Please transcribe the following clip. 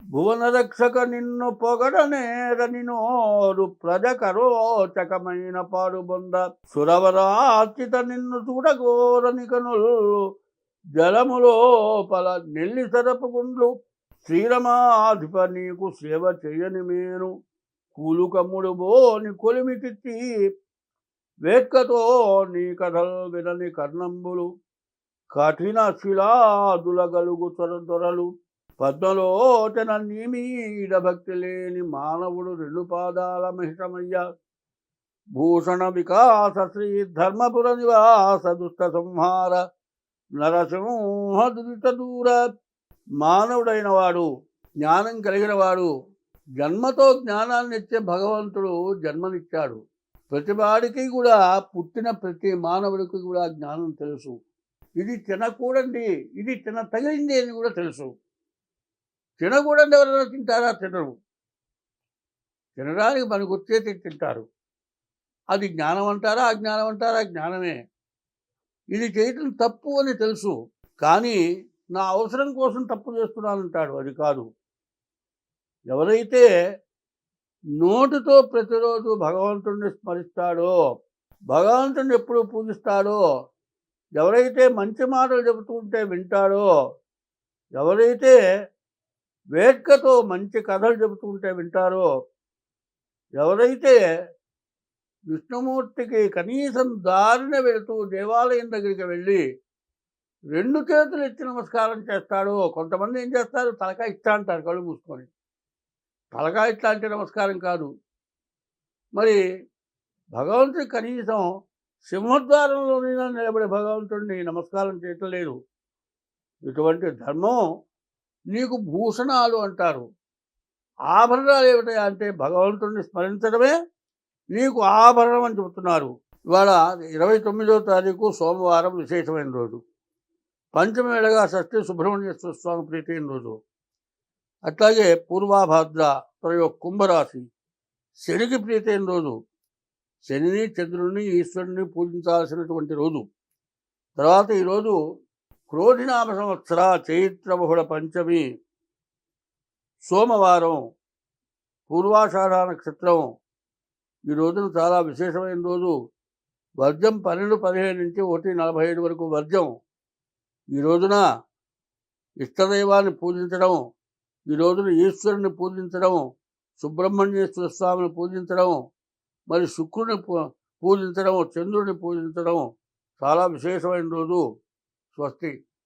భువనరక్షక నిన్ను పొగడనేరని నోరు ప్రజకరోచకమైన పాడుబొంద సురవరార్చిత నిన్ను చూడగోరని కనులు జలములోపల నెల్లి సరపుగుండ్లు శ్రీరమాధిప నీకు సేవ చేయని మేను కూలుకమ్ముడు బోని కొలిమి తిత్తి వేట్కతో నీ కథలు వినని కర్ణంబులు కఠిన శిలాదుల గలుగు దొరలు పద్మలోచన నీ మీద భక్తి లేని మానవుడు రెండు పాదాల మహిషమయ్య భూషణ వికాస శ్రీ ధర్మపుర నివాస దుష్ట సంహార నరసింహ దురిత దూర. మానవుడైన వాడు, జ్ఞానం కలిగిన వాడు, జన్మతో జ్ఞానాన్ని ఇచ్చే భగవంతుడు జన్మనిచ్చాడు. ప్రతివాడికి కూడా, పుట్టిన ప్రతి మానవుడికి కూడా జ్ఞానం తెలుసు. ఇది తినకూడండి, ఇది తగిలింది అని కూడా తెలుసు. తినకూడదు ఎవరైనా తింటారా? తినరు. తినడానికి మనకు వచ్చేది తింటారు. అది జ్ఞానం అంటారా, అజ్ఞానం అంటారా? జ్ఞానమే. ఇది చేయటం తప్పు అని తెలుసు, కానీ నా అవసరం కోసం తప్పు చేస్తున్నానంటాడు. అది కాదు. ఎవరైతే నోటితో ప్రతిరోజు భగవంతుడిని స్మరిస్తాడో, భగవంతుడిని ఎప్పుడు పూజిస్తాడో, ఎవరైతే మంచి మాటలు చెబుతూ ఉంటే వింటాడో, ఎవరైతే వేట్కతో మంచి కథలు చెబుతూ ఉంటే వింటారో, ఎవరైతే విష్ణుమూర్తికి కనీసం దారిన వెళుతూ దేవాలయం దగ్గరికి వెళ్ళి రెండు చేతులు ఎత్తి నమస్కారం చేస్తాడో, కొంతమంది ఏం చేస్తారు, తలకాయ ఇట్లా అంటారు కళ్ళు మూసుకొని. తలకాయ ఇట్లా అంటే నమస్కారం కాదు. మరి భగవంతుడి కనీసం సింహద్వారంలోనైనా నిలబడి భగవంతుడిని నమస్కారం చేయటం లేదు. ఇటువంటి ధర్మం నీకు భూషణాలు అంటారు. ఆభరణాలు ఏమిటాయి అంటే భగవంతుడిని స్మరించడమే నీకు ఆభరణం అని చెబుతున్నారు. ఇవాళ 29వ తారీఖు సోమవారం, విశేషమైన రోజు. పంచమి వేళగా షష్ఠి సుబ్రహ్మణ్యేశ్వర స్వామి ప్రీతి అయిన రోజు. అట్లాగే పూర్వాభాద్ర కుంభరాశి శనికి ప్రీతి అయిన రోజు. శనిని, చంద్రుడిని, ఈశ్వరుని పూజించాల్సినటువంటి రోజు. తర్వాత ఈరోజు క్రోధినామ సంవత్సర చైత్ర బహుళ పంచమి, సోమవారం, పూర్వాషాఢ నక్షత్రం. ఈ రోజున చాలా విశేషమైన రోజు. వర్జం 12:15 నుంచి 1:45 వరకు వర్జం. ఈ రోజున ఇష్టదైవాన్ని పూజించడం, ఈ రోజున ఈశ్వరుని పూజించడం, సుబ్రహ్మణ్యేశ్వర స్వామిని పూజించడం, మరి శుక్రుని పూజించడం, చంద్రుడిని పూజించడం చాలా విశేషమైన రోజు. స్వస్తి.